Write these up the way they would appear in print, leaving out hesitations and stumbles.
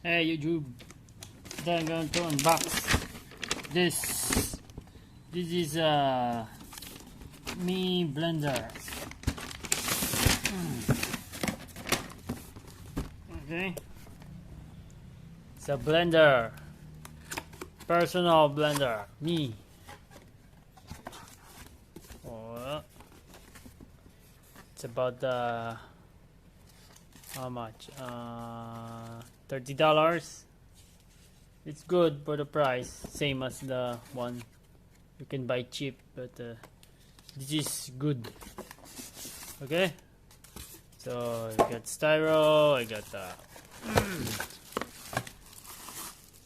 Hey YouTube, today I'm going to unbox this. This is a Mi blender. Okay, it's a blender, personal blender, Mi. Oh, it's about how much? $30. It's good for the price, same as the one you can buy cheap, but this is good. Okay, so I got styro, I got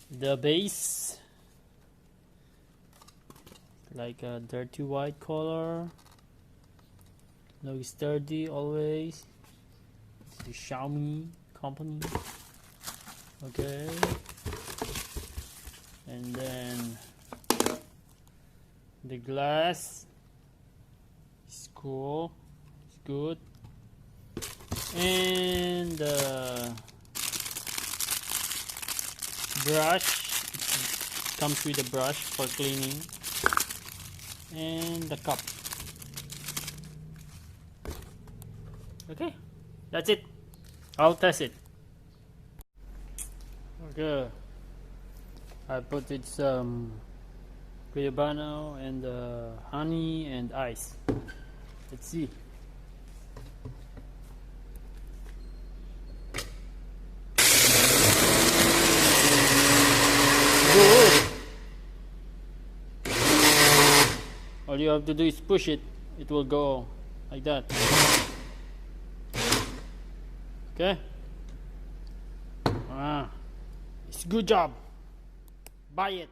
the base, like a dirty white color, looks sturdy always. It's the Xiaomi company. Okay, and then the glass is cool, it's good, and the brush, it comes with a brush for cleaning, and the cup. Okay, that's it. I'll test it. Okay, I put it some Cuyabano and honey and ice. Let's see. Good. All you have to do is push it. It will go like that. Okay. It's a good job. Buy it.